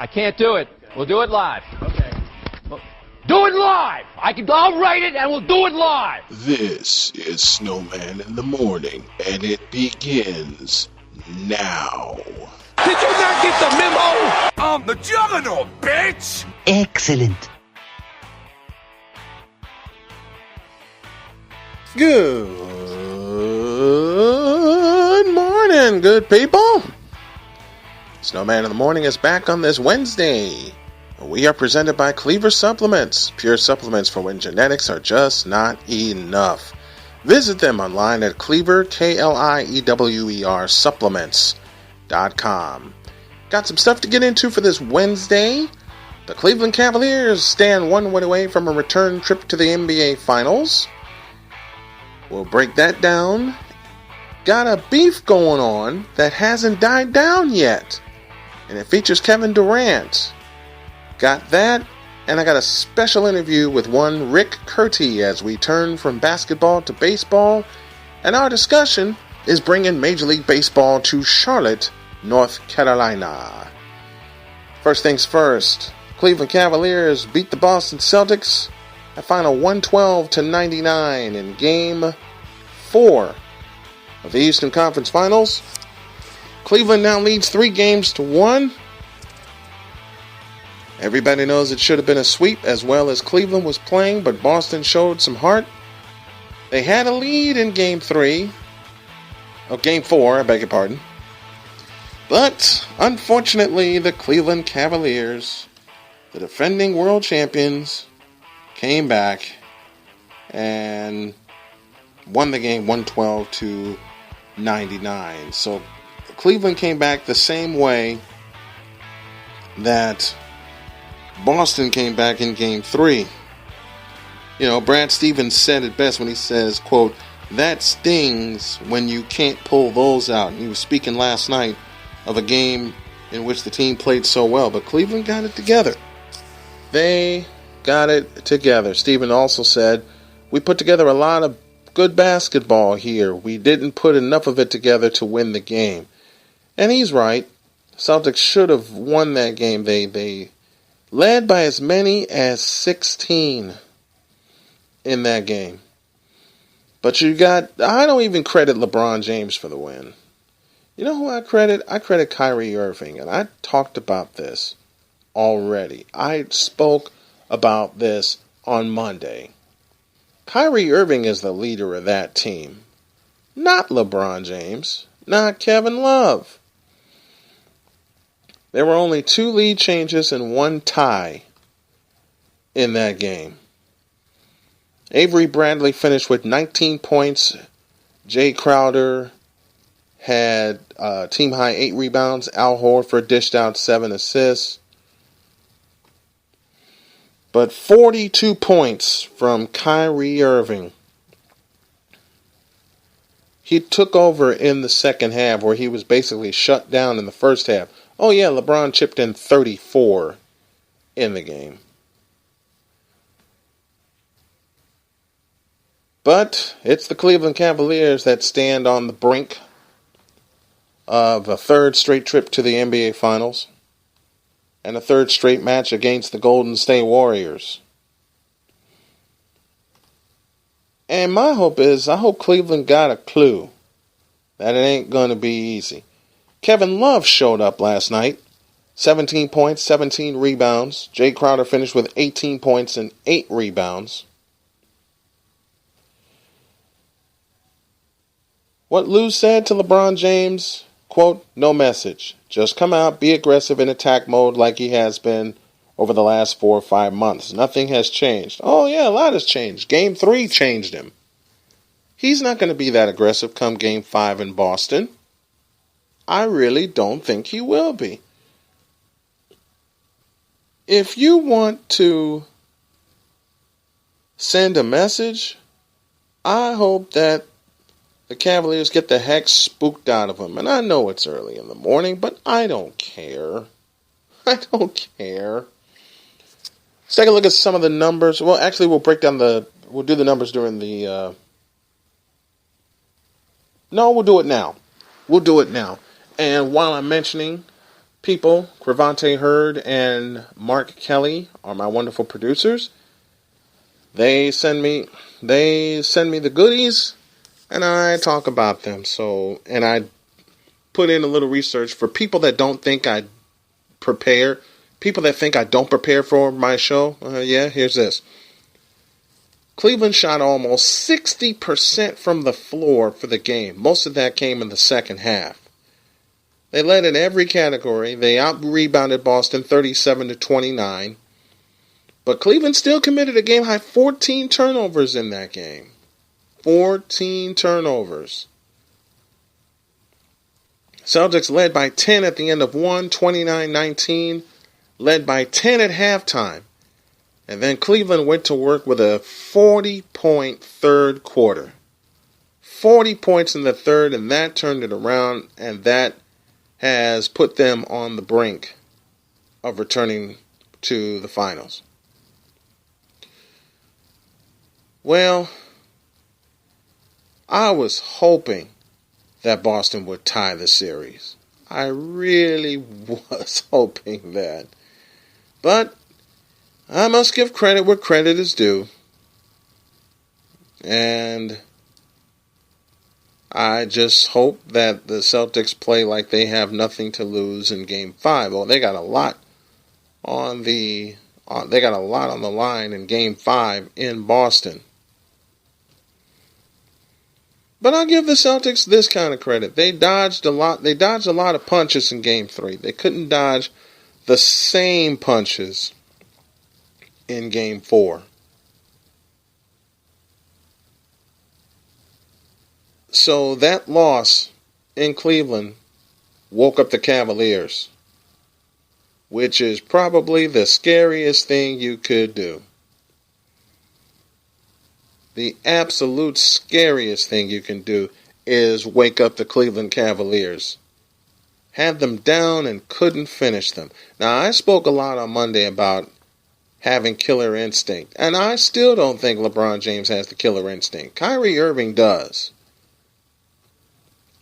I can't do it. We'll do it live. Okay. Do it live! I'll write it and we'll do it live! This is Snowman in the Morning, and it begins now. Did you not get the memo? I'm the juggernaut, bitch! Excellent. Good morning, good people. Snowman in the Morning is back on this Wednesday. We are presented by Cleaver Supplements, pure supplements for when genetics are just not enough. Visit them online at Cleaver, K-L-I-E-W-E-R, supplements.com. Got some stuff to get into for this Wednesday. The Cleveland Cavaliers stand one win away from a return trip to the NBA Finals. We'll break that down. Got a beef going on that hasn't died down yet, and it features Kevin Durant. Got that, and I got a special interview with one Rick Curti as we turn from basketball to baseball, and our discussion is bringing Major League Baseball to Charlotte, North Carolina. First things first, Cleveland Cavaliers beat the Boston Celtics a final 112-99 in Game 4 of the Eastern Conference Finals. Cleveland now leads 3-1. Everybody knows it should have been a sweep as well as Cleveland was playing, but Boston showed some heart. They had a lead in Game 4, I beg your pardon. But, unfortunately, the Cleveland Cavaliers, the defending world champions, came back and won the game 112-99. So, Cleveland came back the same way that Boston came back in Game 3. You know, Brad Stevens said it best when he says, quote, "That stings when you can't pull those out." And he was speaking last night of a game in which the team played so well, but Cleveland got it together. They got it together. Steven also said, "We put together a lot of good basketball here. We didn't put enough of it together to win the game." And he's right. Celtics should have won that game. They led by as many as 16 in that game. But I don't even credit LeBron James for the win. You know who I credit? I credit Kyrie Irving, and I talked about this already. I spoke about this on Monday. Kyrie Irving is the leader of that team, not LeBron James, not Kevin Love. There were only 2 lead changes and 1 tie in that game. Avery Bradley finished with 19 points. Jay Crowder had team-high 8 rebounds. Al Horford dished out 7 assists. But 42 points from Kyrie Irving. He took over in the second half where he was basically shut down in the first half. Oh yeah, LeBron chipped in 34 in the game. But it's the Cleveland Cavaliers that stand on the brink of a 3rd straight trip to the NBA Finals and a 3rd straight match against the Golden State Warriors. And my hope is, I hope Cleveland got a clue that it ain't going to be easy. Kevin Love showed up last night. 17 points, 17 rebounds. Jay Crowder finished with 18 points and 8 rebounds. What Lou said to LeBron James, quote, "No message. Just come out, be aggressive in attack mode like he has been over the last 4 or 5 months. Nothing has changed." Oh yeah, a lot has changed. Game 3 changed him. He's not going to be that aggressive come Game 5 in Boston. I really don't think he will be. If you want to send a message, I hope that the Cavaliers get the heck spooked out of them. And I know it's early in the morning, but I don't care. I don't care. Let's take a look at some of the numbers. Well, actually, we'll do the numbers during the, no, we'll do it now. And while I'm mentioning people, Cravante Hurd and Mark Kelly, are my wonderful producers. They send me the goodies, and I talk about them. And I put in a little research for people that don't think I prepare, people that think I don't prepare for my show. Here's this. Cleveland shot almost 60% from the floor for the game. Most of that came in the second half. They led in every category. They out-rebounded Boston 37-29. But Cleveland still committed a game-high 14 turnovers in that game. 14 turnovers. Celtics led by 10 at the end of one, 29-19. Led by 10 at halftime. And then Cleveland went to work with a 40-point third quarter. 40 points in the third, and that turned it around, and that has put them on the brink of returning to the finals. Well, I was hoping that Boston would tie the series. I really was hoping that. But I must give credit where credit is due. And I just hope that the Celtics play like they have nothing to lose in Game 5. Well, they got a lot on the line in Game 5 in Boston. But I'll give the Celtics this kind of credit. They dodged a lot of punches in Game 3. They couldn't dodge the same punches in Game 4. So that loss in Cleveland woke up the Cavaliers, which is probably the scariest thing you could do. The absolute scariest thing you can do is wake up the Cleveland Cavaliers. Had them down and couldn't finish them. Now, I spoke a lot on Monday about having killer instinct, and I still don't think LeBron James has the killer instinct. Kyrie Irving does.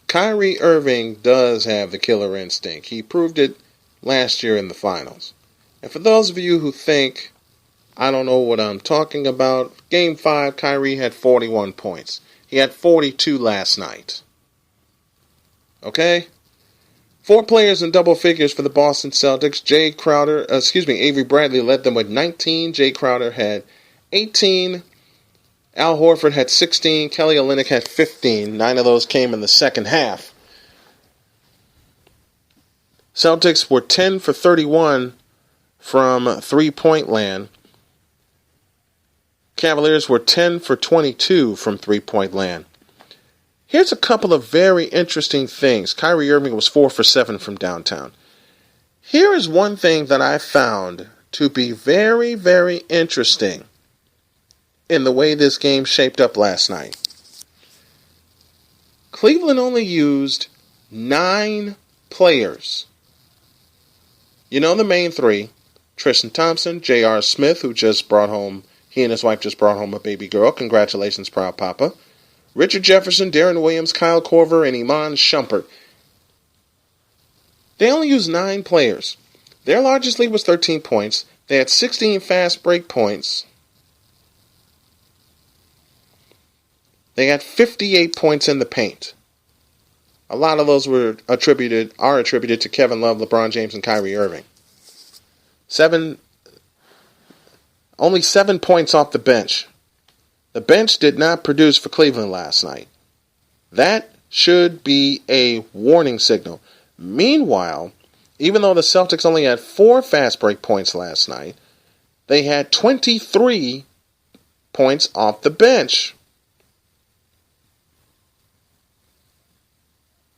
Kyrie Irving does have the killer instinct. He proved it last year in the finals. And for those of you who think I don't know what I'm talking about, Game 5, Kyrie had 41 points. He had 42 last night. Okay? 4 players in double figures for the Boston Celtics. Avery Bradley led them with 19. Jay Crowder had 18. Al Horford had 16. Kelly Olynyk had 15. 9 of those came in the second half. Celtics were 10 for 31 from three-point land. Cavaliers were 10 for 22 from three-point land. Here's a couple of very interesting things. Kyrie Irving was 4 for 7 from downtown. Here is one thing that I found to be very, very interesting in the way this game shaped up last night. Cleveland only used 9 players. You know the main 3, Tristan Thompson, J.R. Smith, he and his wife just brought home a baby girl. Congratulations, proud papa. Richard Jefferson, Darren Williams, Kyle Korver, and Iman Shumpert. They only used 9 players. Their largest lead was 13 points. They had 16 fast break points. They had 58 points in the paint. A lot of those are attributed to Kevin Love, LeBron James, and Kyrie Irving. Only 7 points off the bench. The bench did not produce for Cleveland last night. That should be a warning signal. Meanwhile, even though the Celtics only had 4 fast break points last night, they had 23 points off the bench.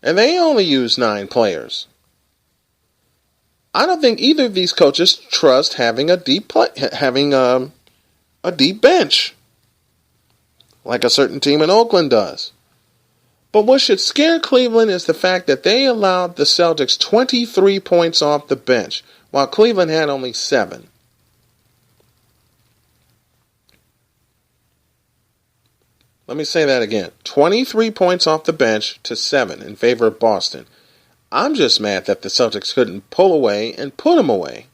And they only used 9 players. I don't think either of these coaches trust having a deep bench, like a certain team in Oakland does. But what should scare Cleveland is the fact that they allowed the Celtics 23 points off the bench, while Cleveland had only 7. Let me say that again. 23 points off the bench to 7 in favor of Boston. I'm just mad that the Celtics couldn't pull away and put them away.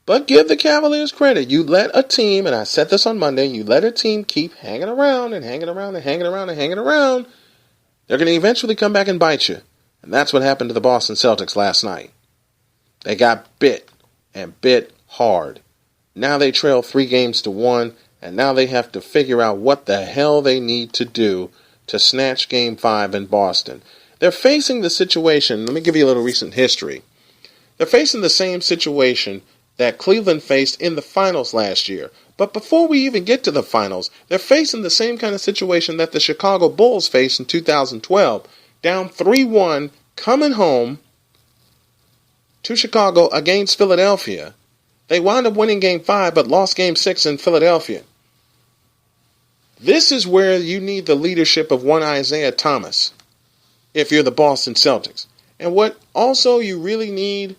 But give the Cavaliers credit. You let a team, and I said this on Monday, you let a team keep hanging around and hanging around and hanging around and hanging around. They're going to eventually come back and bite you. And that's what happened to the Boston Celtics last night. They got bit, and bit hard. Now they trail 3-1, and now they have to figure out what the hell they need to do to snatch Game 5 in Boston. They're facing the situation, let me give you a little recent history. They're facing the same situation that Cleveland faced in the finals last year. But before we even get to the finals, they're facing the same kind of situation that the Chicago Bulls faced in 2012. Down 3-1, coming home to Chicago against Philadelphia. They wound up winning Game 5, but lost Game 6 in Philadelphia. This is where you need the leadership of one Isaiah Thomas if you're the Boston Celtics. And what also you really need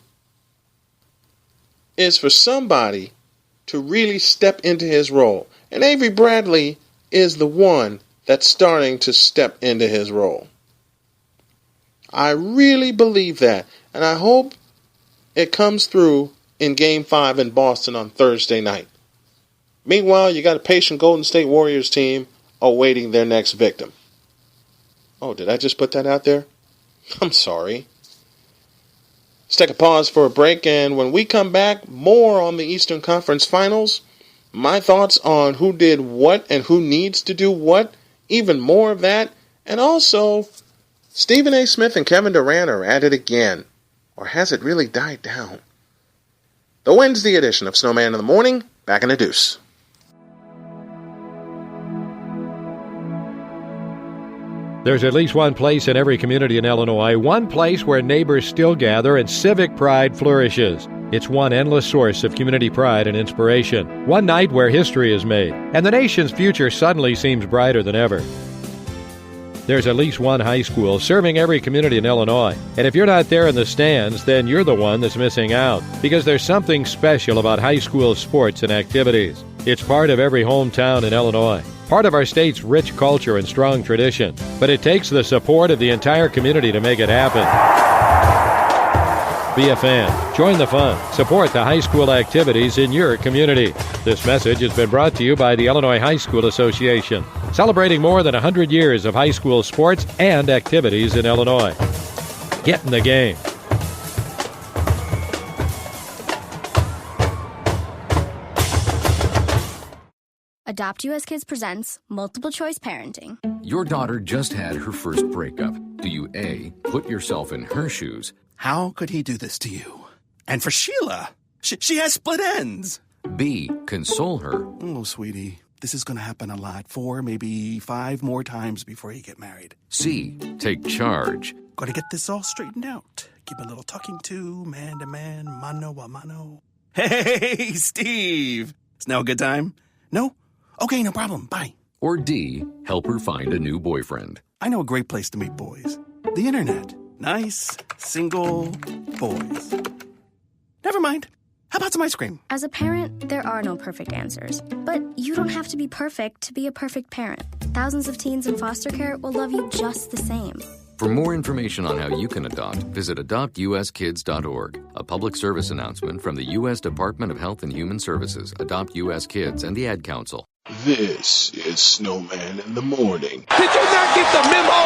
is for somebody to really step into his role. And Avery Bradley is the one that's starting to step into his role. I really believe that. And I hope it comes through in Game 5 in Boston on Thursday night. Meanwhile, you got a patient Golden State Warriors team awaiting their next victim. Oh, did I just put that out there? I'm sorry. Let's take a pause for a break, and when we come back, more on the Eastern Conference Finals, my thoughts on who did what and who needs to do what, even more of that, and also Stephen A. Smith and Kevin Durant are at it again, or has it really died down? The Wednesday edition of Snowman in the Morning, back in the deuce. There's at least one place in every community in Illinois, one place where neighbors still gather and civic pride flourishes. It's one endless source of community pride and inspiration. One night where history is made, and the nation's future suddenly seems brighter than ever. There's at least one high school serving every community in Illinois. And if you're not there in the stands, then you're the one that's missing out. Because there's something special about high school sports and activities. It's part of every hometown in Illinois. Part of our state's rich culture and strong tradition. But it takes the support of the entire community to make it happen. Be a fan. Join the fun. Support the high school activities in your community. This message has been brought to you by the Illinois High School Association, celebrating more than 100 years of high school sports and activities in Illinois. Get in the game. Adopt US Kids presents Multiple Choice Parenting. Your daughter just had her first breakup. Do you A, put yourself in her shoes? How could he do this to you? And for Sheila, she has split ends. B, console her? Oh, sweetie, this is going to happen a lot. 4, maybe 5 more times before you get married. C, take charge? Got to get this all straightened out. Give a little talking to, man to man, mano a mano. Hey, Steve! Is now a good time? No? Okay, no problem. Bye. Or D, help her find a new boyfriend? I know a great place to meet boys. The internet. Nice, single boys. Never mind. How about some ice cream? As a parent, there are no perfect answers. But you don't have to be perfect to be a perfect parent. Thousands of teens in foster care will love you just the same. For more information on how you can adopt, visit adoptuskids.org. A public service announcement from the U.S. Department of Health and Human Services, Adopt U.S. Kids, and the Ad Council. This is Snowman in the Morning. Did you not get the memo?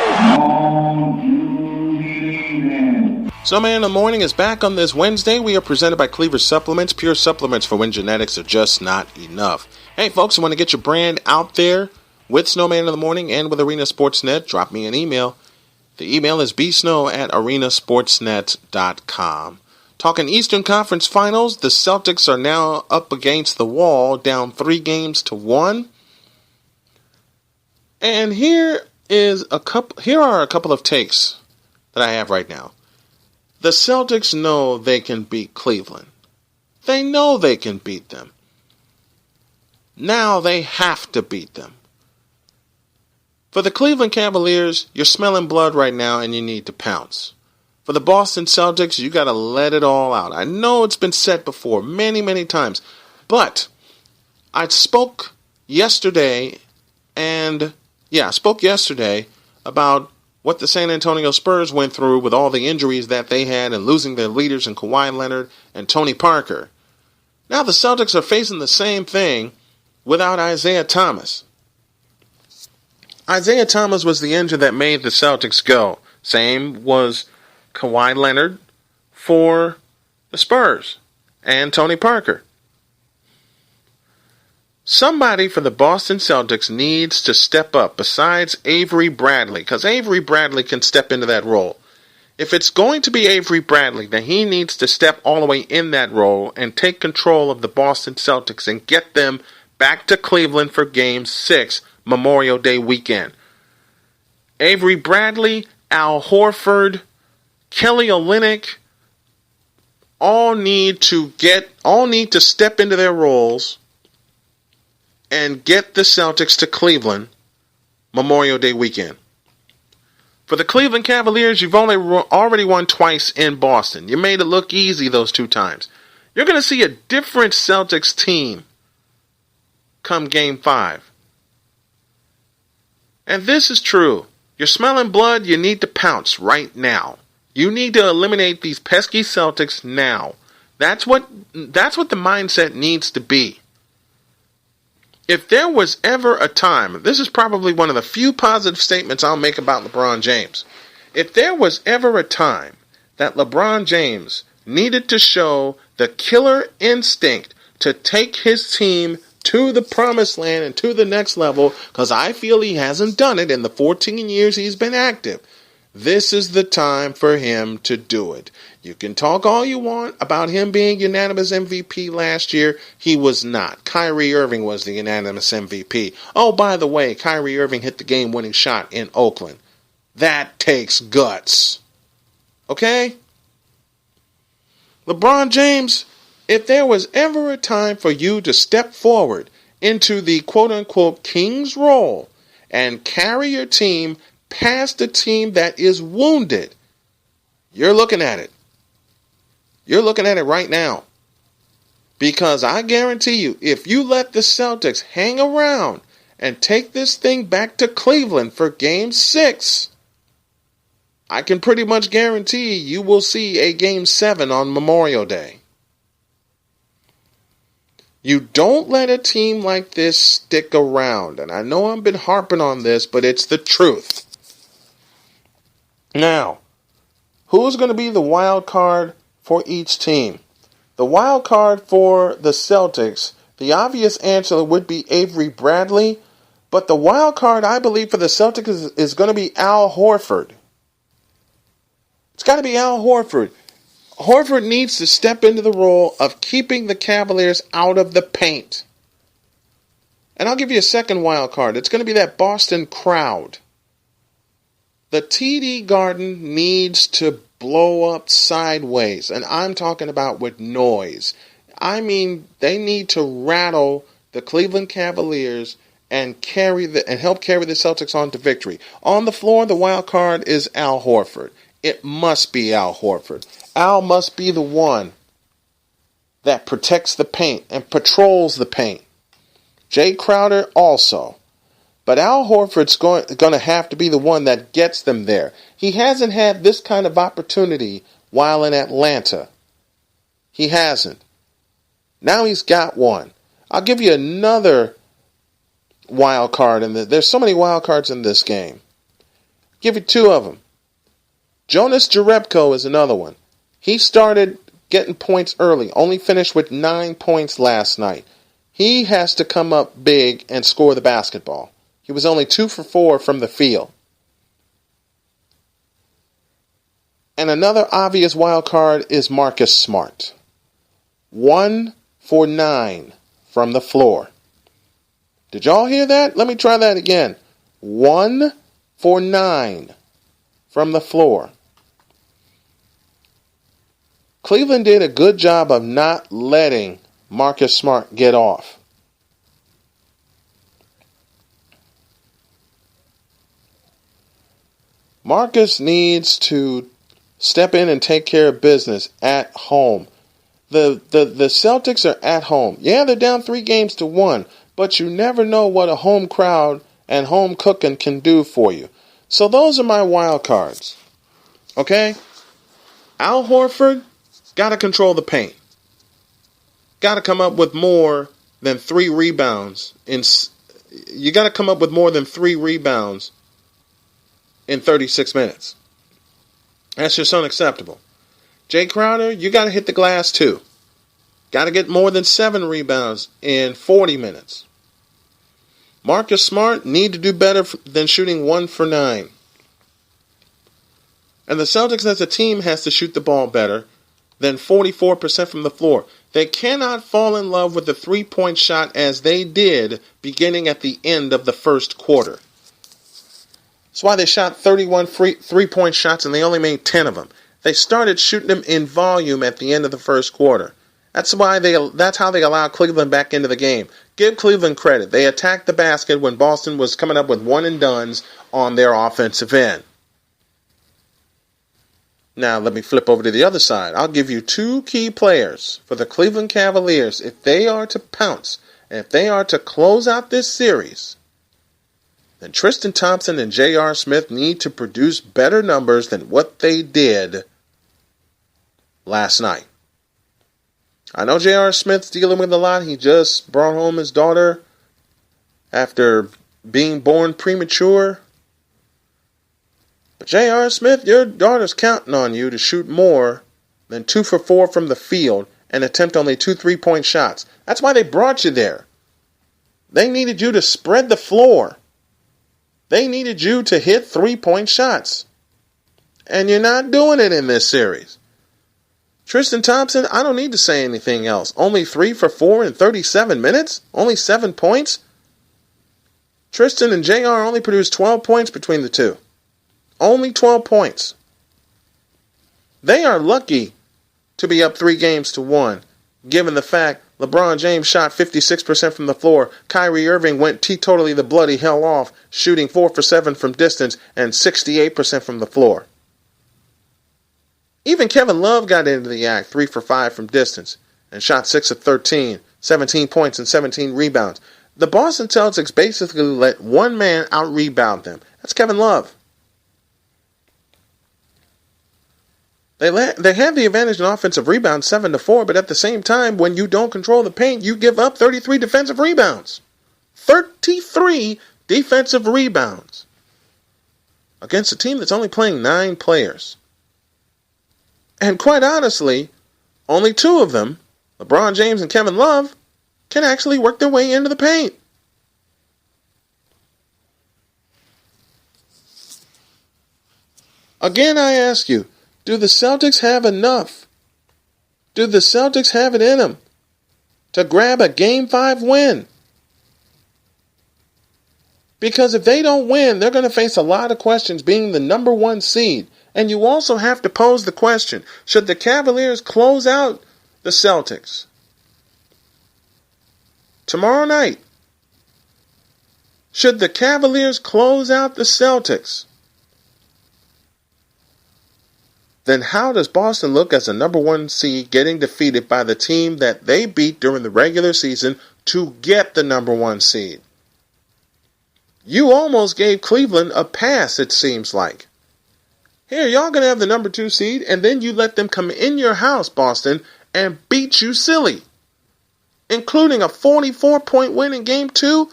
Snowman in the Morning is back on this Wednesday. We are presented by Cleaver Supplements, pure supplements for when genetics are just not enough. Hey folks, you want to get your brand out there with Snowman in the Morning and with Arena Sportsnet? Drop me an email. The email is bsnow@arenasportsnet.com. Talking Eastern Conference Finals, the Celtics are now up against the wall, down 3-1. And here are a couple of takes that I have right now. The Celtics know they can beat Cleveland. They know they can beat them. Now they have to beat them. For the Cleveland Cavaliers, you're smelling blood right now and you need to pounce. For the Boston Celtics, you got to let it all out. I know it's been said before many, many times, but I spoke yesterday about what the San Antonio Spurs went through with all the injuries that they had and losing their leaders in Kawhi Leonard and Tony Parker. Now the Celtics are facing the same thing without Isaiah Thomas. Isaiah Thomas was the engine that made the Celtics go. Same was Kawhi Leonard for the Spurs and Tony Parker. Somebody for the Boston Celtics needs to step up besides Avery Bradley, because Avery Bradley can step into that role. If it's going to be Avery Bradley, then he needs to step all the way in that role and take control of the Boston Celtics and get them back to Cleveland for Game 6, Memorial Day weekend. Avery Bradley, Al Horford, Kelly Olynyk, all need to step into their roles and get the Celtics to Cleveland Memorial Day weekend. For the Cleveland Cavaliers, you've already won twice in Boston. You made it look easy those 2 times. You're going to see a different Celtics team come Game 5. And this is true. You're smelling blood, you need to pounce right now. You need to eliminate these pesky Celtics now. That's what the mindset needs to be. If there was ever a time, this is probably one of the few positive statements I'll make about LeBron James. If there was ever a time that LeBron James needed to show the killer instinct to take his team to the promised land and to the next level, because I feel he hasn't done it in the 14 years he's been active, this is the time for him to do it. You can talk all you want about him being unanimous MVP last year. He was not. Kyrie Irving was the unanimous MVP. Oh, by the way, Kyrie Irving hit the game-winning shot in Oakland. That takes guts. Okay? LeBron James, if there was ever a time for you to step forward into the quote-unquote king's role and carry your team past a team that is wounded, you're looking at it. You're looking at it right now. Because I guarantee you, if you let the Celtics hang around and take this thing back to Cleveland for Game 6, I can pretty much guarantee you will see a Game 7 on Memorial Day. You don't let a team like this stick around. And I know I've been harping on this, but it's the truth. Now, who's going to be the wild card for each team? The wild card for the Celtics, the obvious answer would be Avery Bradley, but the wild card I believe for the Celtics is going to be Al Horford. It's got to be Al Horford. Horford needs to step into the role of keeping the Cavaliers out of the paint. And I'll give you a second wild card. It's going to be that Boston crowd. The TD Garden needs to blow up sideways, and I'm talking about with noise. I mean, they need to rattle the Cleveland Cavaliers and help carry the Celtics on to victory. On the floor, the wild card is Al Horford. It must be Al Horford. Al must be the one that protects the paint and patrols the paint. Jay Crowder also. But Al Horford's going to have to be the one that gets them there. He hasn't had this kind of opportunity while in Atlanta. He hasn't. Now he's got one. I'll give you another wild card. There's so many wild cards in this game. I'll give you 2 of them. Jonas Jerebko is another one. He started getting points early, only finished with 9 points last night. He has to come up big and score the basketball. He was only 2 for 4 from the field. And another obvious wild card is Marcus Smart. 1 for 9 from the floor. Did y'all hear that? Let me try that again. 1 for 9 from the floor. Cleveland did a good job of not letting Marcus Smart get off. Marcus needs to step in and take care of business at home. The Celtics are at home. Yeah, they're down 3-1, but you never know what a home crowd and home cooking can do for you. So those are my wild cards. Okay? Al Horford, got to control the paint. Got to come up with more than 3 rebounds. You got to come up with more than 3 rebounds in 36 minutes. That's just unacceptable. Jay Crowder, you got to hit the glass too. Got to get more than 7 rebounds in 40 minutes. Marcus Smart need to do better than shooting 1 for 9. And the Celtics as a team has to shoot the ball better than 44% from the floor. They cannot fall in love with the three-point shot as they did beginning at the end of the first quarter. That's why they shot 31 three-point shots and they only made 10 of them. They started shooting them in volume at the end of the first quarter. That's how they allowed Cleveland back into the game. Give Cleveland credit. They attacked the basket when Boston was coming up with one-and-dones on their offensive end. Now, let me flip over to the other side. I'll give you 2 key players for the Cleveland Cavaliers. If they are to pounce, and if they are to close out this series, then Tristan Thompson and J.R. Smith need to produce better numbers than what they did last night. I know J.R. Smith's dealing with a lot. He just brought home his daughter after being born premature. But J.R. Smith, your daughter's counting on you to shoot more than 2 for 4 from the field and attempt only 2 3-point shots. That's why they brought you there. They needed you to spread the floor. They needed you to hit 3-point shots. And you're not doing it in this series. Tristan Thompson, I don't need to say anything else. Only 3 for 4 in 37 minutes? Only 7 points? Tristan and JR only produced 12 points between the two. Only 12 points. They are lucky to be up 3-1, given the fact LeBron James shot 56% from the floor. Kyrie Irving went teetotally the bloody hell off, shooting 4 for 7 from distance and 68% from the floor. Even Kevin Love got into the act, 3 for 5 from distance, and shot 6 of 13, 17 points and 17 rebounds. The Boston Celtics basically let one man out-rebound them. That's Kevin Love. They have the advantage in offensive rebounds, 7-4, but at the same time, when you don't control the paint, you give up 33 defensive rebounds. 33 defensive rebounds against a team that's only playing 9 players. And quite honestly, only 2 of them, LeBron James and Kevin Love, can actually work their way into the paint. Again, I ask you, do the Celtics have enough? Do the Celtics have it in them to grab a Game 5 win? Because if they don't win, they're going to face a lot of questions being the number 1 seed. And you also have to pose the question, should the Cavaliers close out the Celtics tomorrow night? Should the Cavaliers close out the Celtics? Then how does Boston look as a number 1 seed getting defeated by the team that they beat during the regular season to get the number 1 seed? You almost gave Cleveland a pass, it seems like. Here, y'all going to have the number 2 seed, and then you let them come in your house, Boston, and beat you silly. Including a 44-point win in Game 2?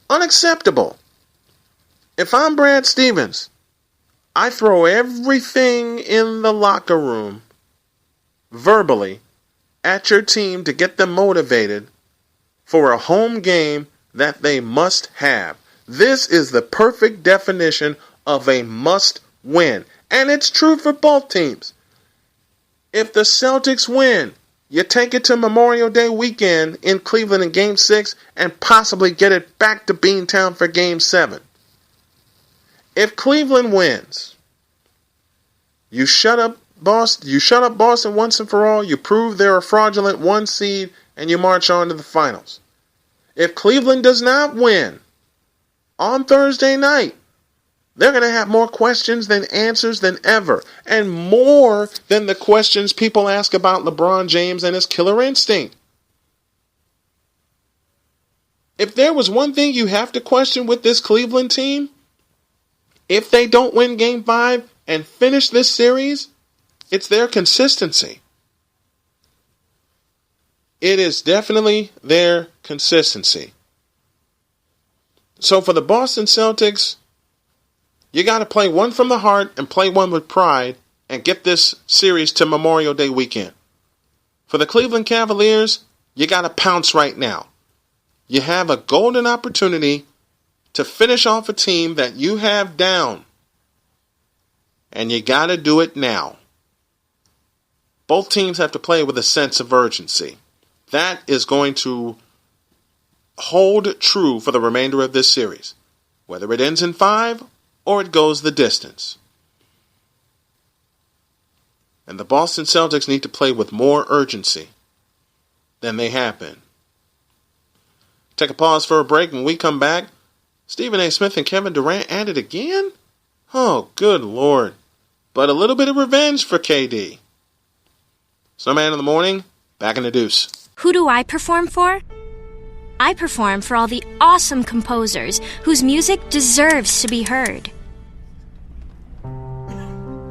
Unacceptable. If I'm Brad Stevens, I throw everything in the locker room, verbally, at your team to get them motivated for a home game that they must have. This is the perfect definition of a must win. And it's true for both teams. If the Celtics win, you take it to Memorial Day weekend in Cleveland in Game 6 and possibly get it back to Beantown for Game 7. If Cleveland wins, you shut up Boston once and for all, you prove they're a fraudulent 1 seed, and you march on to the finals. If Cleveland does not win on Thursday night, they're going to have more questions than answers than ever, and more than the questions people ask about LeBron James and his killer instinct. If there was one thing you have to question with this Cleveland team, if they don't win Game 5 and finish this series, it's their consistency. It is definitely their consistency. So for the Boston Celtics, you got to play one from the heart and play one with pride and get this series to Memorial Day weekend. For the Cleveland Cavaliers, you got to pounce right now. You have a golden opportunity to finish off a team that you have down. And you got to do it now. Both teams have to play with a sense of urgency. That is going to hold true for the remainder of this series, whether it ends in 5 or it goes the distance. And the Boston Celtics need to play with more urgency than they have been. Take a pause for a break. When we come back, Stephen A. Smith and Kevin Durant at it again? Oh, good Lord. But a little bit of revenge for KD. Snowman in the Morning, back in the deuce. Who do I perform for? I perform for all the awesome composers whose music deserves to be heard.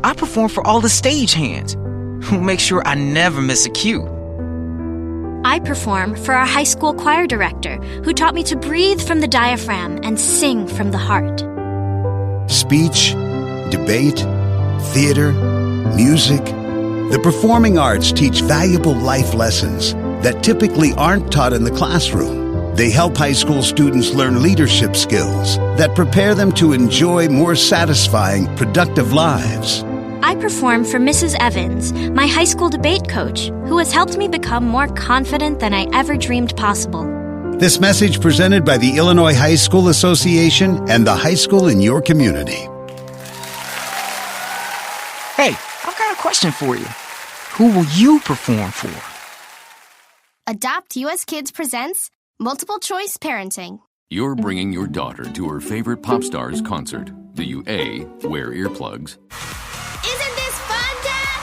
I perform for all the stagehands who make sure I never miss a cue. I perform for our high school choir director who taught me to breathe from the diaphragm and sing from the heart. Speech, debate, theater, music. The performing arts teach valuable life lessons that typically aren't taught in the classroom. They help high school students learn leadership skills that prepare them to enjoy more satisfying, productive lives. I perform for Mrs. Evans, my high school debate coach, who has helped me become more confident than I ever dreamed possible. This message presented by the Illinois High School Association and the high school in your community. Hey, I've got a question for you. Who will you perform for? Adopt US Kids presents Multiple Choice Parenting. You're bringing your daughter to her favorite pop star's concert. Do you A, wear earplugs? Isn't this fun, Dad?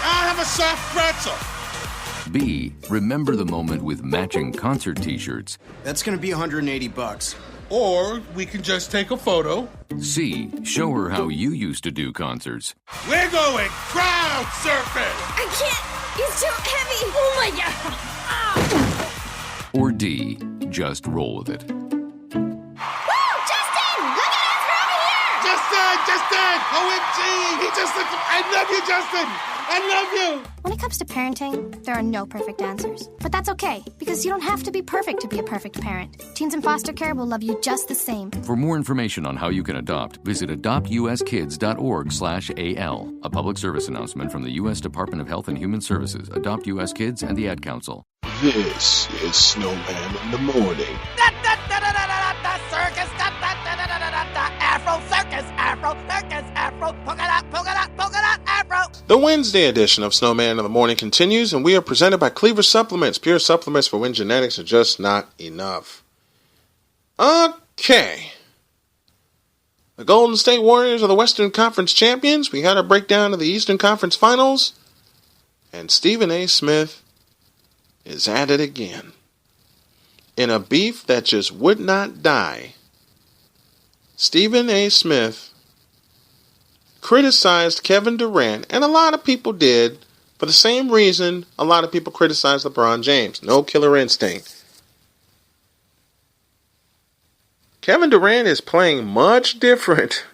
I'll have a soft pretzel. B, remember the moment with matching concert t-shirts? That's gonna be $180. Or we can just take a photo. C, show her how you used to do concerts. We're going crowd surfing. I can't. He's too heavy. Oh, my God. Ah. Or D, just roll with it. Woo! Justin! Look at us! We're over here! Justin! OMG! He just looked. I love you, Justin! I love you! When it comes to parenting, there are no perfect answers. But that's okay, because you don't have to be perfect to be a perfect parent. Teens in foster care will love you just the same. For more information on how you can adopt, visit adoptuskids.org/AL. A public service announcement from the U.S. Department of Health and Human Services, Adopt U.S. Kids, and the Ad Council. This is Snowman in the Morning. Circus, Afro circus, Afro circus, Afro polka dot, Afro. The Wednesday edition of Snowman in the Morning continues, and we are presented by Cleaver Supplements. Pure supplements for when genetics are just not enough. Okay. The Golden State Warriors are the Western Conference champions. We had a breakdown of the Eastern Conference Finals, and Stephen A. Smith is at it again. In a beef that just would not die, Stephen A. Smith criticized Kevin Durant, and a lot of people did, for the same reason a lot of people criticized LeBron James. No killer instinct. Kevin Durant is playing much different,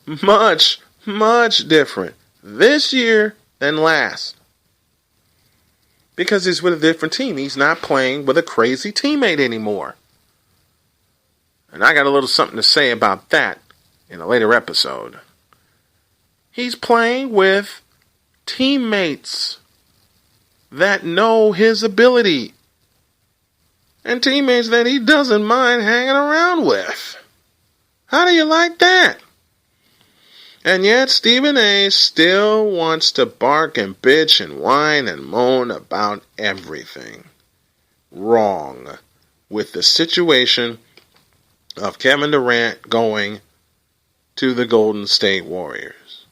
much different this year than last. Because he's with a different team. He's not playing with a crazy teammate anymore. And I got a little something to say about that in a later episode. He's playing with teammates that know his ability. And teammates that he doesn't mind hanging around with. How do you like that? And yet Stephen A. still wants to bark and bitch and whine and moan about everything wrong with the situation of Kevin Durant going to the Golden State Warriors.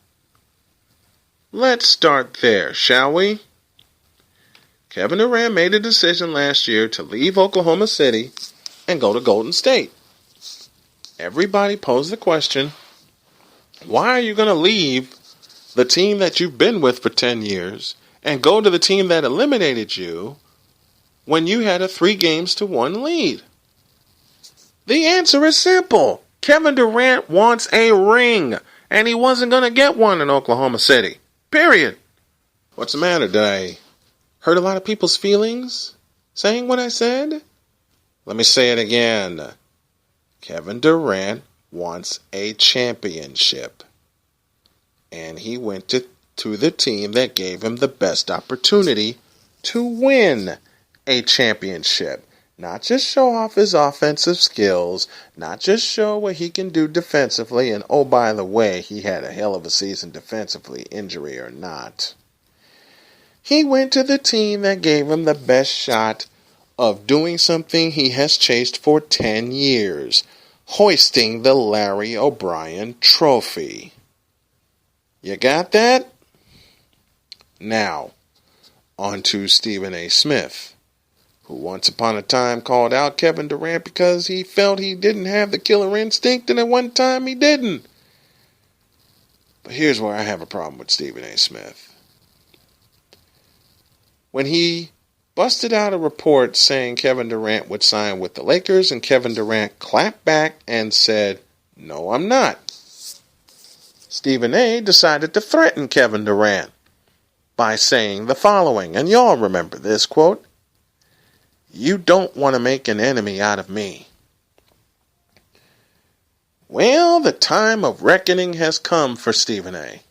Let's start there, shall we? Kevin Durant made a decision last year to leave Oklahoma City and go to Golden State. Everybody posed the question, why are you going to leave the team that you've been with for 10 years and go to the team that eliminated you when you had a 3-1 lead? The answer is simple. Kevin Durant wants a ring, and he wasn't going to get one in Oklahoma City. Period. What's the matter? Did I hurt a lot of people's feelings saying what I said? Let me say it again. Kevin Durant wants a championship. And he went to the team that gave him the best opportunity to win a championship. Not just show off his offensive skills, not just show what he can do defensively, and oh, by the way, he had a hell of a season defensively, injury or not. He went to the team that gave him the best shot of doing something he has chased for 10 years, hoisting the Larry O'Brien Trophy. You got that? Now, on to Stephen A. Smith, who once upon a time called out Kevin Durant because he felt he didn't have the killer instinct, and at one time he didn't. But here's where I have a problem with Stephen A. Smith. When he busted out a report saying Kevin Durant would sign with the Lakers, and Kevin Durant clapped back and said, "No, I'm not," Stephen A. decided to threaten Kevin Durant by saying the following, and y'all remember this quote, "You don't want to make an enemy out of me." Well, the time of reckoning has come for Stephen A.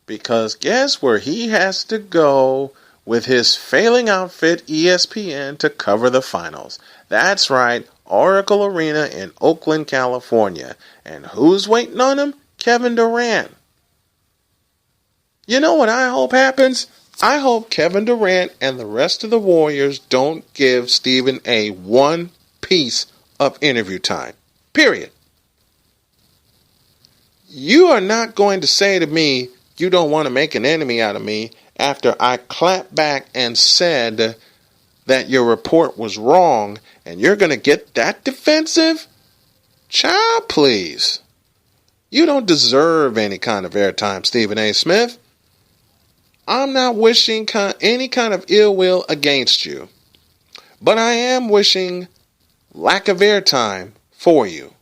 Because guess where he has to go with his failing outfit ESPN to cover the finals? That's right, Oracle Arena in Oakland, California. And who's waiting on him? Kevin Durant. You know what I hope happens? I hope Kevin Durant and the rest of the Warriors don't give Stephen A. one piece of interview time. Period. You are not going to say to me, you don't want to make an enemy out of me, after I clapped back and said that your report was wrong, and you're going to get that defensive? Child, please. You don't deserve any kind of airtime, Stephen A. Smith. I'm not wishing any kind of ill will against you, but I am wishing lack of airtime for you.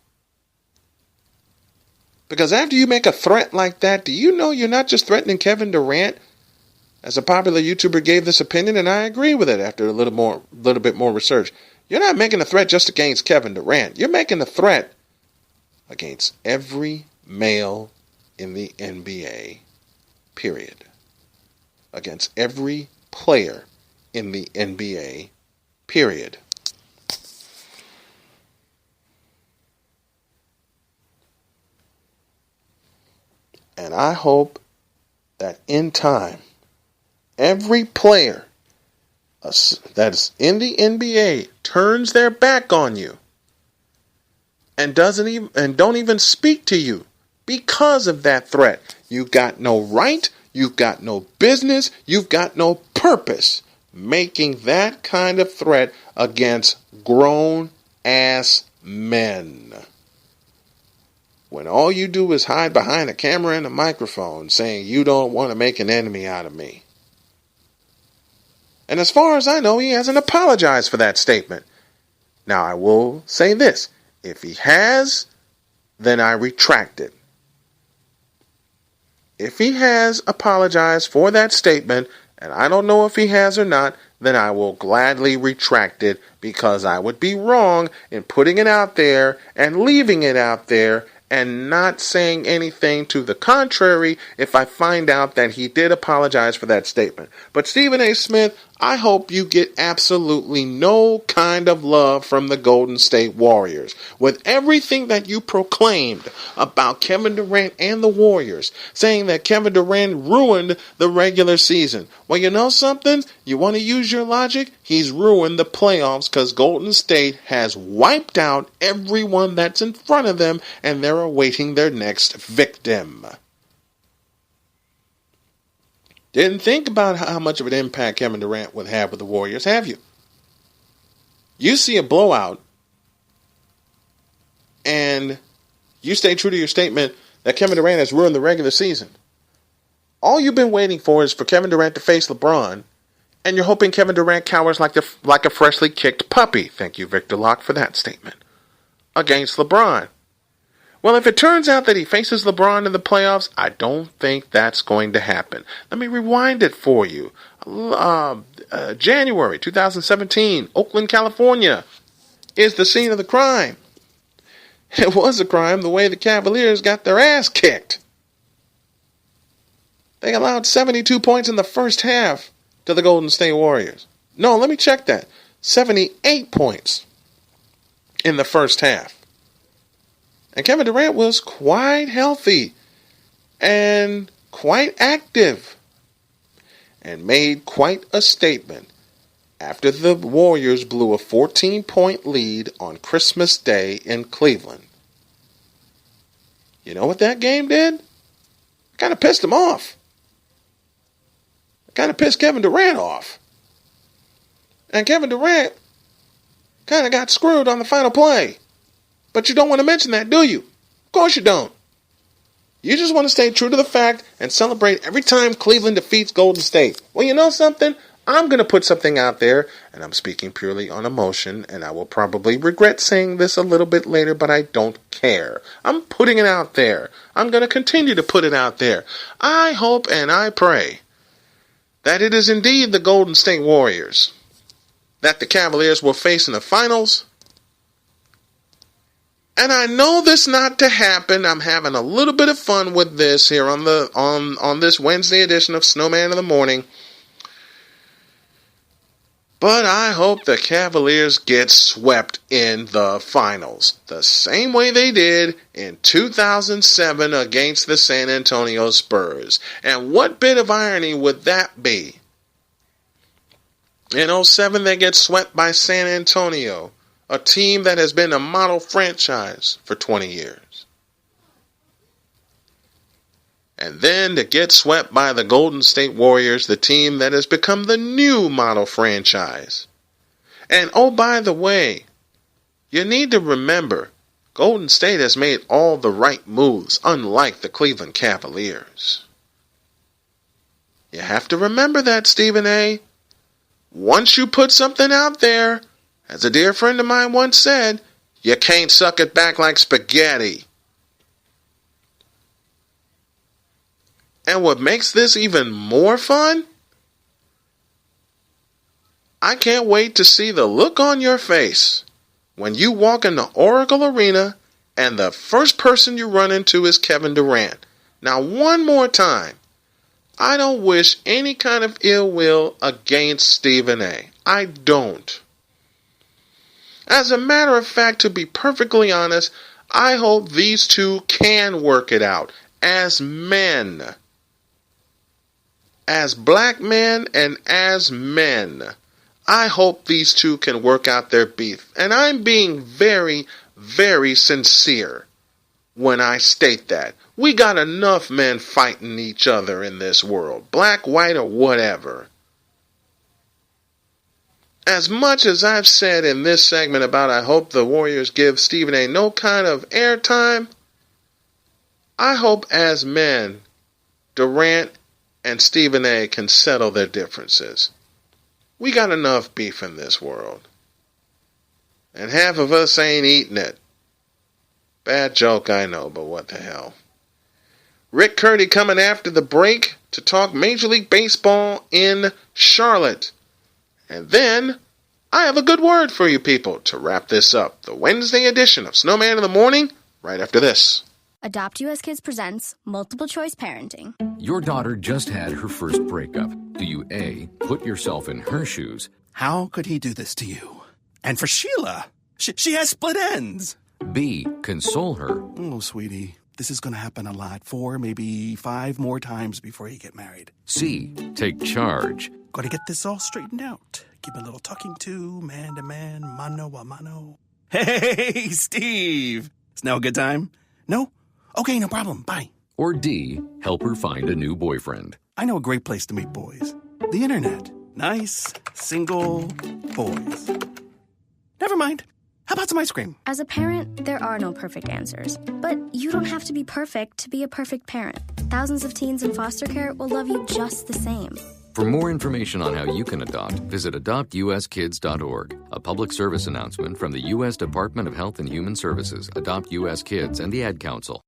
Because after you make a threat like that, do you know you're not just threatening Kevin Durant? As a popular YouTuber gave this opinion, and I agree with it after a little bit more research. You're not making a threat just against Kevin Durant. You're making a threat against every male in the NBA, period. Against every player in the NBA, period. And I hope that in time, every player that's in the NBA turns their back on you and don't even speak to you because of that threat. You've got no right, you've got no business, you've got no purpose making that kind of threat against grown-ass men. When all you do is hide behind a camera and a microphone saying you don't want to make an enemy out of me. And as far as I know, he hasn't apologized for that statement. Now, I will say this. If he has, then I retract it. If he has apologized for that statement, and I don't know if he has or not, then I will gladly retract it, because I would be wrong in putting it out there and leaving it out there and not saying anything to the contrary if I find out that he did apologize for that statement. But Stephen A. Smith, I hope you get absolutely no kind of love from the Golden State Warriors. With everything that you proclaimed about Kevin Durant and the Warriors, saying that Kevin Durant ruined the regular season. Well, you know something? You want to use your logic? He's ruined the playoffs because Golden State has wiped out everyone that's in front of them, and they're awaiting their next victim. Didn't think about how much of an impact Kevin Durant would have with the Warriors, have you? You see a blowout and you stay true to your statement that Kevin Durant has ruined the regular season. All you've been waiting for is for Kevin Durant to face LeBron, and you're hoping Kevin Durant cowers like a freshly kicked puppy. Thank you, Victor Locke, for that statement. Against LeBron. Well, if it turns out that he faces LeBron in the playoffs, I don't think that's going to happen. Let me rewind it for you. January 2017, Oakland, California is the scene of the crime. It was a crime the way the Cavaliers got their ass kicked. They allowed 72 points in the first half to the Golden State Warriors. No, let me check that. 78 points in the first half. And Kevin Durant was quite healthy and quite active and made quite a statement after the Warriors blew a 14-point lead on Christmas Day in Cleveland. You know what that game did? It kind of pissed him off. It kind of pissed Kevin Durant off. And Kevin Durant kind of got screwed on the final play. But you don't want to mention that, do you? Of course you don't. You just want to stay true to the fact and celebrate every time Cleveland defeats Golden State. Well, you know something? I'm going to put something out there, and I'm speaking purely on emotion, and I will probably regret saying this a little bit later, but I don't care. I'm putting it out there. I'm going to continue to put it out there. I hope and I pray that it is indeed the Golden State Warriors that the Cavaliers will face in the finals. And I know this not to happen. I'm having a little bit of fun with this here on this Wednesday edition of Snowman in the Morning. But I hope the Cavaliers get swept in the finals, the same way they did in 2007 against the San Antonio Spurs. And what bit of irony would that be? In 2007, they get swept by San Antonio, a team that has been a model franchise for 20 years. And then to get swept by the Golden State Warriors, the team that has become the new model franchise. And oh, by the way, you need to remember, Golden State has made all the right moves, unlike the Cleveland Cavaliers. You have to remember that, Stephen A. Once you put something out there, as a dear friend of mine once said, you can't suck it back like spaghetti. And what makes this even more fun? I can't wait to see the look on your face when you walk in the Oracle Arena and the first person you run into is Kevin Durant. Now, one more time, I don't wish any kind of ill will against Stephen A. I don't. As a matter of fact, to be perfectly honest, I hope these two can work it out as men. As black men and as men. I hope these two can work out their beef. And I'm being very, very sincere when I state that. We got enough men fighting each other in this world, black, white, or whatever. As much as I've said in this segment about I hope the Warriors give Stephen A. no kind of airtime, I hope as men, Durant and Stephen A. can settle their differences. We got enough beef in this world. And half of us ain't eating it. Bad joke, I know, but what the hell. Rick Curti coming after the break to talk Major League Baseball in Charlotte. And then, I have a good word for you people to wrap this up. The Wednesday edition of Snowman in the Morning, right after this. Adopt US Kids presents Multiple Choice Parenting. Your daughter just had her first breakup. Do you A, put yourself in her shoes? How could he do this to you? And for Sheila, she has split ends. B, console her. Oh, sweetie, this is going to happen a lot. 4, maybe 5 more times before you get married. C, take charge. Got to get this all straightened out. Give a little talking to, man, mano a mano. Hey, Steve! Is now a good time? No? Okay, no problem. Bye. Or D, help her find a new boyfriend. I know a great place to meet boys. The internet. Nice, single boys. Never mind. How about some ice cream? As a parent, there are no perfect answers. But you don't have to be perfect to be a perfect parent. Thousands of teens in foster care will love you just the same. For more information on how you can adopt, visit adoptuskids.org, a public service announcement from the U.S. Department of Health and Human Services, Adopt U.S. Kids, and the Ad Council.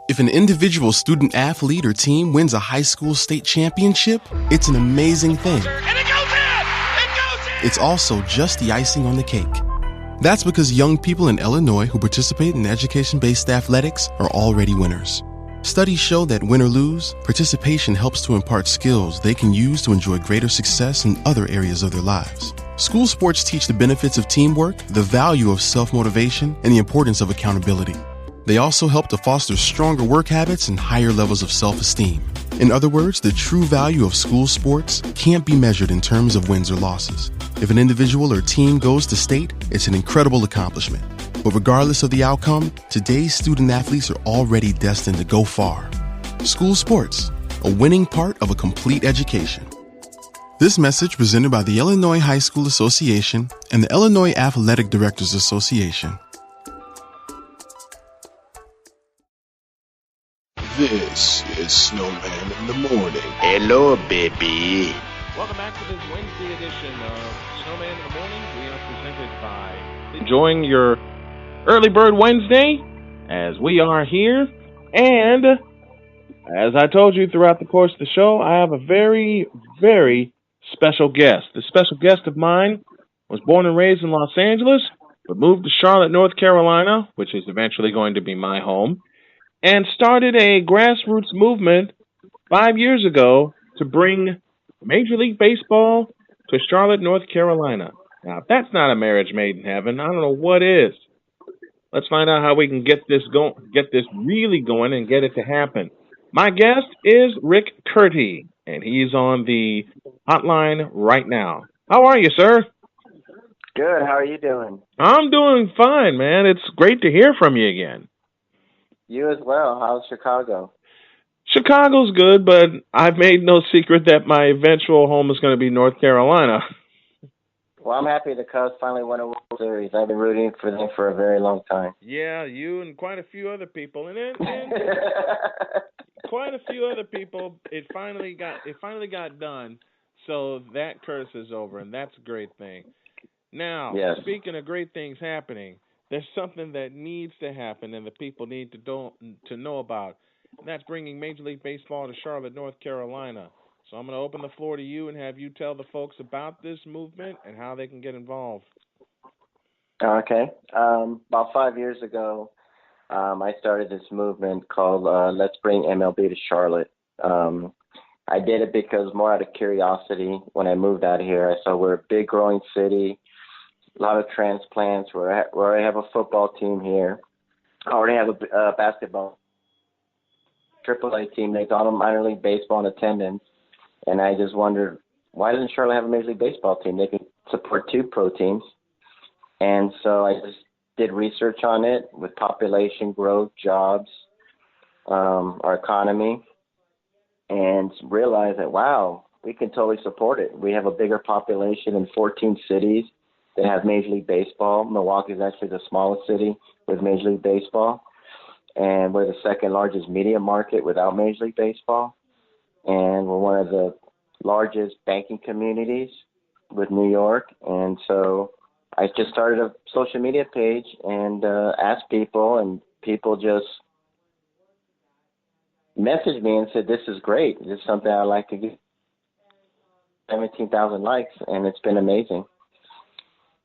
If an individual student athlete or team wins a high school state championship, it's an amazing thing. And it goes in! It goes in! It's also just the icing on the cake. That's because young people in Illinois who participate in education-based athletics are already winners. Studies show that win or lose, participation helps to impart skills they can use to enjoy greater success in other areas of their lives. School sports teach the benefits of teamwork, the value of self-motivation, and the importance of accountability. They also help to foster stronger work habits and higher levels of self-esteem. In other words, the true value of school sports can't be measured in terms of wins or losses. If an individual or team goes to state, it's an incredible accomplishment. But regardless of the outcome, today's student athletes are already destined to go far. School sports, a winning part of a complete education. This message presented by the Illinois High School Association and the Illinois Athletic Directors Association. This is Snowman in the Morning. Hello, baby. Welcome back to this Wednesday edition of Snowman in the Morning. We are presented by enjoying your Early Bird Wednesday as we are here. And as I told you throughout the course of the show, I have a very, very special guest. The special guest of mine was born and raised in Los Angeles, but moved to Charlotte, North Carolina, which is eventually going to be my home, and started a grassroots movement 5 years ago to bring Major League Baseball to Charlotte, North Carolina. Now, if that's not a marriage made in heaven, I don't know what is. Let's find out how we can get this really going and get it to happen. My guest is Rick Curti, and he's on the hotline right now. How are you, sir? Good. How are you doing? I'm doing fine, man. It's great to hear from you again. You as well. How's Chicago? Chicago's good, but I've made no secret that my eventual home is going to be North Carolina. Well, I'm happy the Cubs finally won a World Series. I've been rooting for them for a very long time. Yeah, you and quite a few other people, and quite a few other people. It finally got done, so that curse is over, and that's a great thing. Now, yes. Speaking of great things happening, there's something that needs to happen, and the people need to know about. And that's bringing Major League Baseball to Charlotte, North Carolina. So I'm going to open the floor to you and have you tell the folks about this movement and how they can get involved. Okay. About 5 years ago, I started this movement called Let's Bring MLB to Charlotte. I did it because more out of curiosity. When I moved out here, I saw we're a big growing city, a lot of transplants. We already have a football team here. I already have a basketball AAA team. They got them minor league baseball in attendance. And I just wondered, why doesn't Charlotte have a Major League Baseball team? They could support two pro teams. And so I just did research on it with population growth, jobs, our economy, and realized that, wow, we can totally support it. We have a bigger population in 14 cities that have Major League Baseball. Milwaukee is actually the smallest city with Major League Baseball. And we're the second largest media market without Major League Baseball. And we're one of the largest banking communities with New York. And so I just started a social media page and asked people, and people just messaged me and said, this is great. This is something I'd like to get. 17,000 likes, and it's been amazing.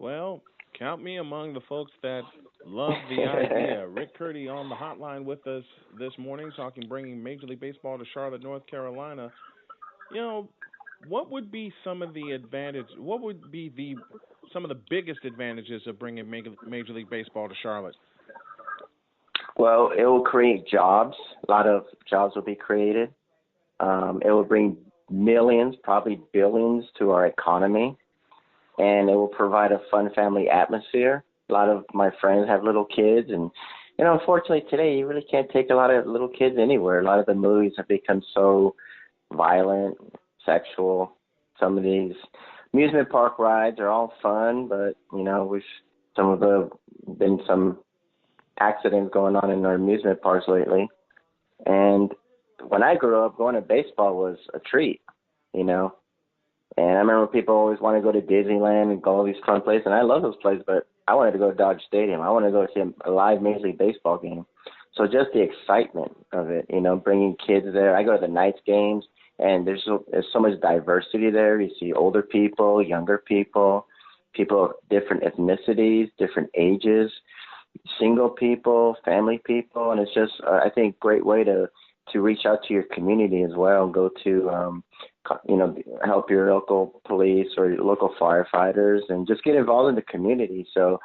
Well, count me among the folks that love the idea. Rick Curti on the hotline with us this morning, bringing Major League Baseball to Charlotte, North Carolina. You know, what would be some of the advantages? What would be some of the biggest advantages of bringing Major League Baseball to Charlotte? Well, it will create jobs. A lot of jobs will be created. It will bring millions, probably billions, to our economy, and it will provide a fun family atmosphere. A lot of my friends have little kids, and unfortunately today you really can't take a lot of little kids anywhere. A lot of the movies have become so violent, sexual. Some of these amusement park rides are all fun, but been some accidents going on in our amusement parks lately. And when I grew up, going to baseball was a treat, you know. And I remember people always want to go to Disneyland and go all these fun places, and I love those places, but I wanted to go to Dodger Stadium. I wanted to go see a live Major League Baseball game. So just the excitement of it, you know, bringing kids there. I go to the Knights games, and there's so much diversity there. You see older people, younger people, people of different ethnicities, different ages, single people, family people, and it's just, I think, great way to reach out to your community as well. Go to, you know, help your local police or your local firefighters, and just get involved in the community. So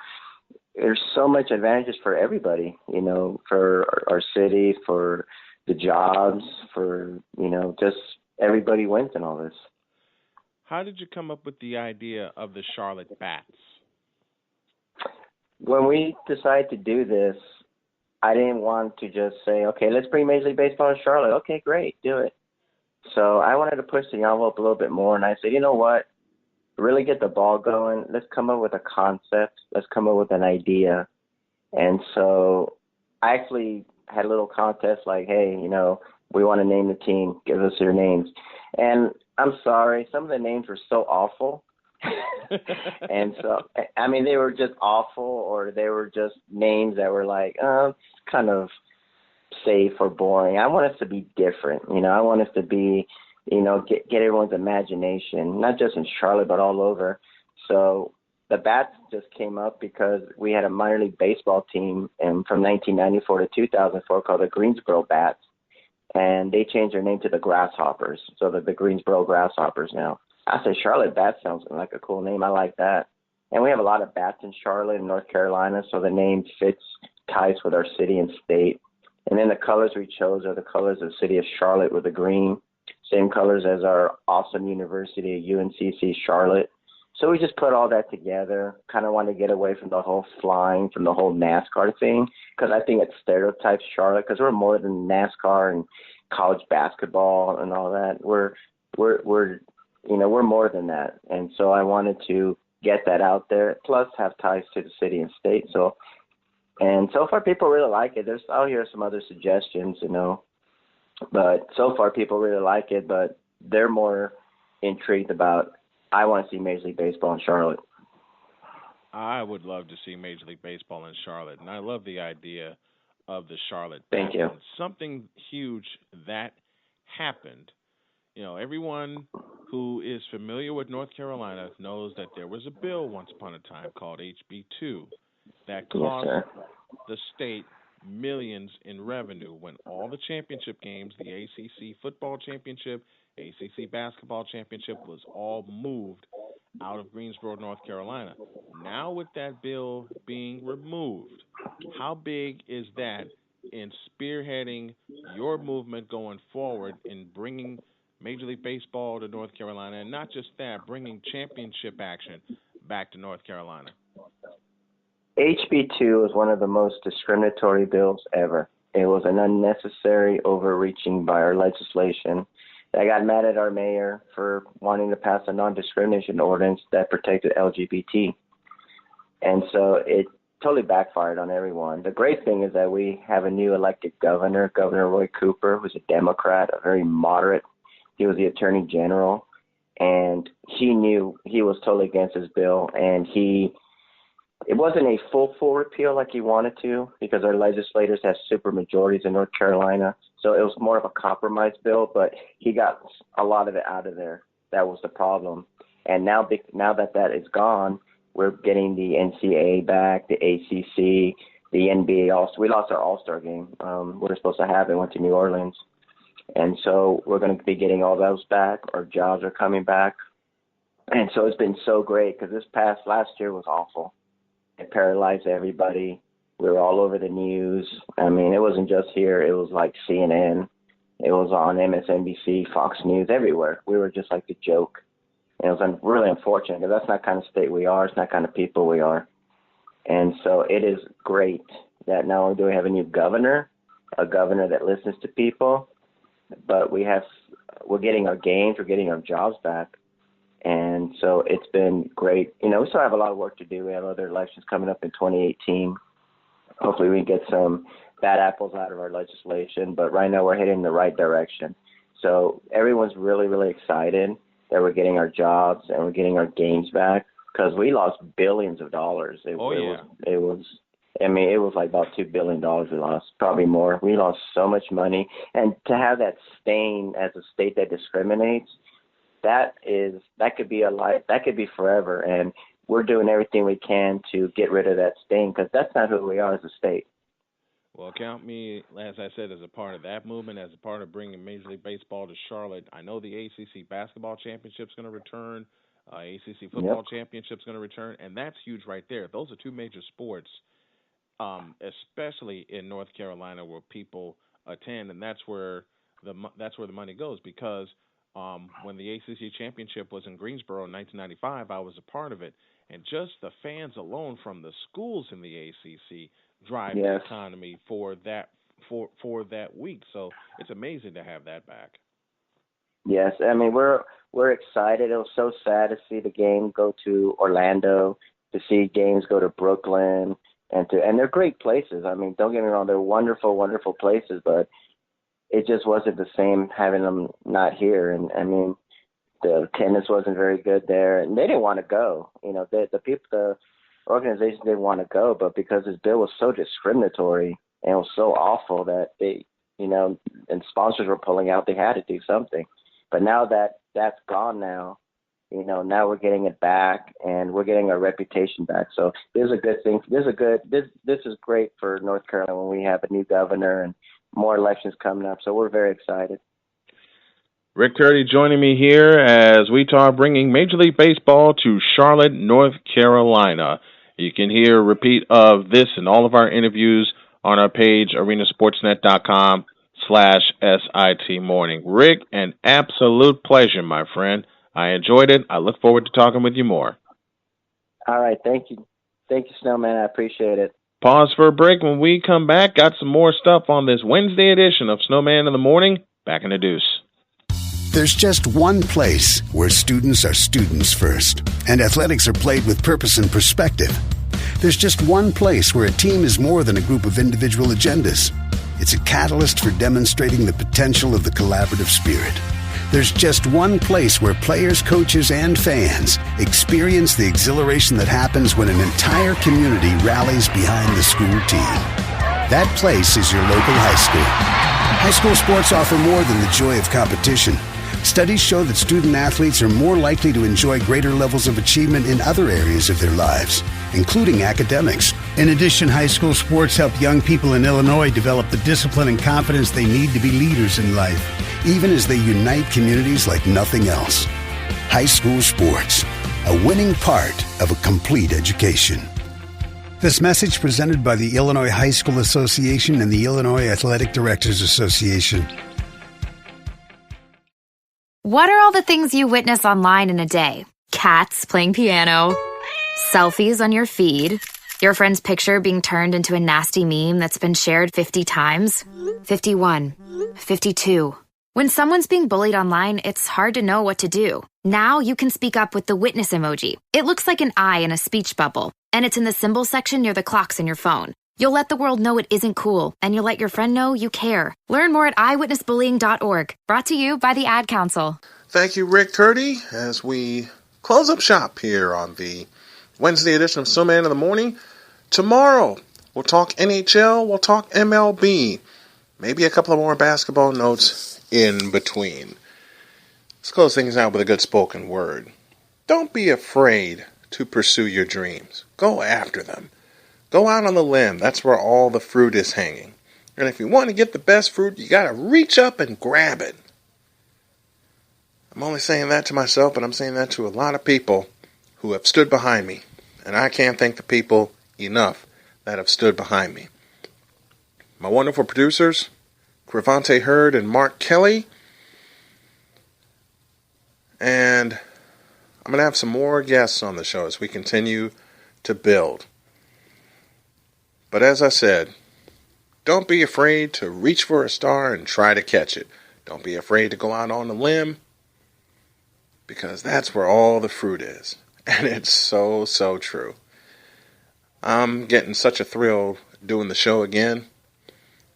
there's so much advantages for everybody, you know, for our city, for the jobs, for, you know, just everybody wins in all this. How did you come up with the idea of the Charlotte Bats? When we decided to do this, I didn't want to just say, okay, let's bring Major League Baseball to Charlotte. Okay, great, do it. So I wanted to push the envelope a little bit more, and I said, you know what? Really get the ball going. Let's come up with a concept. Let's come up with an idea. And so I actually had a little contest like, hey, you know, we want to name the team. Give us your names. And I'm sorry, some of the names were so awful. And so, I mean, they were just awful, or they were just names that were like, kind of safe or boring. I want us to be different. You know, I want us to be, you know, get everyone's imagination, not just in Charlotte, but all over. So the Bats just came up because we had a minor league baseball team from 1994 to 2004 called the Greensboro Bats. And they changed their name to the Grasshoppers. So they're the Greensboro Grasshoppers now. I said, Charlotte Bats sounds like a cool name. I like that. And we have a lot of bats in Charlotte and North Carolina, so the name ties with our city and state. And then the colors we chose are the colors of the city of Charlotte with the green, same colors as our awesome university, UNCC Charlotte. So we just put all that together, kind of wanted to get away from the whole flying, from the whole NASCAR thing, because I think it stereotypes Charlotte, because we're more than NASCAR and college basketball and all that. We're more than that. And so I wanted to get that out there, plus have ties to the city and state. And so far people really like it. I'll hear some other suggestions, you know, but so far people really like it, but they're more intrigued about, I want to see Major League Baseball in Charlotte. I would love to see Major League Baseball in Charlotte, and I love the idea of the Charlotte Thank you. Something huge that happened. You know, everyone who is familiar with North Carolina knows that there was a bill once upon a time called HB2 that cost the state millions in revenue when all the championship games, the ACC football championship, ACC basketball championship, was all moved out of Greensboro, North Carolina. Now with that bill being removed, how big is that in spearheading your movement going forward in bringing Major League Baseball to North Carolina, and not just that, bringing championship action back to North Carolina? HB2 was one of the most discriminatory bills ever. It was an unnecessary overreaching by our legislation. I got mad at our mayor for wanting to pass a non-discrimination ordinance that protected LGBT. And so it totally backfired on everyone. The great thing is that we have a new elected governor, Governor Roy Cooper, who's a Democrat, a very moderate. He was the attorney general, and he knew he was totally against his bill, and it wasn't a full repeal like he wanted to, because our legislators have super majorities in North Carolina. So it was more of a compromise bill, but he got a lot of it out of there. That was the problem. And now that is gone, we're getting the NCAA back, the ACC, the NBA. Also, we lost our All-Star game. We were supposed to have it. Went to New Orleans. And so we're going to be getting all those back. Our jobs are coming back. And so it's been so great, because last year was awful. It paralyzed everybody. We were all over the news. I mean, it wasn't just here. It was like CNN. It was on MSNBC, Fox News, everywhere. We were just like the joke. And it was really unfortunate, because that's not the kind of state we are. It's not the kind of people we are. And so it is great that not only do we have a new governor, a governor that listens to people, but we're getting our gains, we're getting our jobs back. And so it's been great. You know, we still have a lot of work to do. We have other elections coming up in 2018. Hopefully we can get some bad apples out of our legislation. But right now we're heading in the right direction. So everyone's really, really excited that we're getting our jobs and we're getting our games back, because we lost billions of dollars. It was like about $2 billion we lost, probably more. We lost so much money. And to have that stain as a state that discriminates, that could be that could be forever. And we're doing everything we can to get rid of that stain, because that's not who we are as a state. Well, count me, as I said, as a part of that movement, as a part of bringing Major League Baseball to Charlotte. I know the ACC basketball championship's going to return. ACC football championship's going to return, and that's huge right there. Those are two major sports, especially in North Carolina, where people attend, and that's where the money goes. Because when the ACC championship was in Greensboro in 1995, I was a part of it, and just the fans alone from the schools in the ACC drive the economy for that week. So it's amazing to have that back. Yes, I mean we're excited. It was so sad to see the game go to Orlando, to see games go to Brooklyn, and they're great places. I mean, don't get me wrong, they're wonderful, wonderful places, but it just wasn't the same having them not here. And I mean, the attendance wasn't very good there, and they didn't want to go. You know, the organizations didn't want to go, but because this bill was so discriminatory and it was so awful that they, you know, and sponsors were pulling out, they had to do something. But now that's gone now, you know, now we're getting it back and we're getting our reputation back. So this is a good thing. This is great for North Carolina when we have a new governor and more elections coming up. So we're very excited. Rick Curti joining me here as we talk bringing Major League Baseball to Charlotte, North Carolina. You can hear a repeat of this and all of our interviews on our page, arenasportsnet.com/SIT morning. Rick, an absolute pleasure, my friend. I enjoyed it. I look forward to talking with you more. All right. Thank you. Thank you, Snowman. I appreciate it. Pause for a break. When we come back, got some more stuff on this Wednesday edition of Snowman in the Morning. Back in the deuce. There's just one place where students are students first, and athletics are played with purpose and perspective. There's just one place where a team is more than a group of individual agendas. It's a catalyst for demonstrating the potential of the collaborative spirit. There's just one place where players, coaches, and fans experience the exhilaration that happens when an entire community rallies behind the school team. That place is your local high school. High school sports offer more than the joy of competition. Studies show that student athletes are more likely to enjoy greater levels of achievement in other areas of their lives, including academics. In addition, high school sports help young people in Illinois develop the discipline and confidence they need to be leaders in life, even as they unite communities like nothing else. High school sports, a winning part of a complete education. This message presented by the Illinois High School Association and the Illinois Athletic Directors Association. What are all the things you witness online in a day? Cats playing piano, selfies on your feed, your friend's picture being turned into a nasty meme that's been shared 50 times, 51, 52. When someone's being bullied online, it's hard to know what to do. Now you can speak up with the witness emoji. It looks like an eye in a speech bubble, and it's in the symbol section near the clocks in your phone. You'll let the world know it isn't cool, and you'll let your friend know you care. Learn more at eyewitnessbullying.org. Brought to you by the Ad Council. Thank you, Rick Curti, as we close up shop here on the Wednesday edition of Snowman in the Morning. Tomorrow, we'll talk NHL, we'll talk MLB, maybe a couple of more basketball notes in between. Let's close things out with a good spoken word. Don't be afraid to pursue your dreams. Go after them. Go out on the limb. That's where all the fruit is hanging. And if you want to get the best fruit, you got to reach up and grab it. I'm only saying that to myself, but I'm saying that to a lot of people who have stood behind me. And I can't thank the people enough that have stood behind me. My wonderful producers, Cravante Hurd and Mark Kelly. And I'm going to have some more guests on the show as we continue to build. But as I said, don't be afraid to reach for a star and try to catch it. Don't be afraid to go out on a limb. because that's where all the fruit is. And it's so, so true. I'm getting such a thrill doing the show again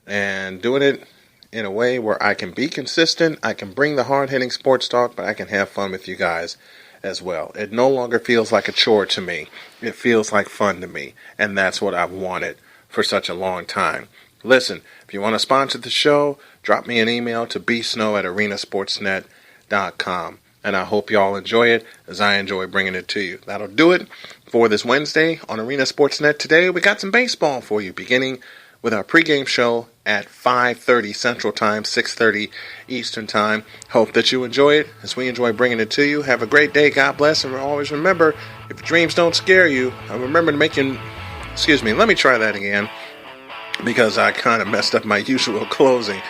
and doing it in a way where I can be consistent, I can bring the hard-hitting sports talk, but I can have fun with you guys as well. It no longer feels like a chore to me. It feels like fun to me, and that's what I've wanted for such a long time. Listen, if you want to sponsor the show, drop me an email to bsnow@arenasportsnet.com, and I hope y'all enjoy it as I enjoy bringing it to you. That'll do it for this Wednesday on Arena Sportsnet. Today we got some baseball for you, beginning with our pregame show at 5:30 Central Time, 6:30 Eastern Time. Hope that you enjoy it as we enjoy bringing it to you. Have a great day. God bless. And always remember, if your dreams don't scare you, remember to make your... Excuse me, let me try that again because I kind of messed up my usual closing.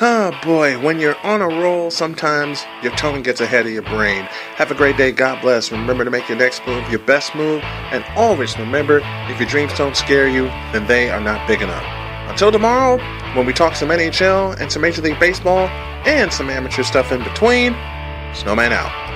Oh boy, when you're on a roll, sometimes your tongue gets ahead of your brain. Have a great day. God bless. Remember to make your next move your best move. And always remember, if your dreams don't scare you, then they are not big enough. Until tomorrow, when we talk some NHL and some Major League Baseball and some amateur stuff in between, Snowman out.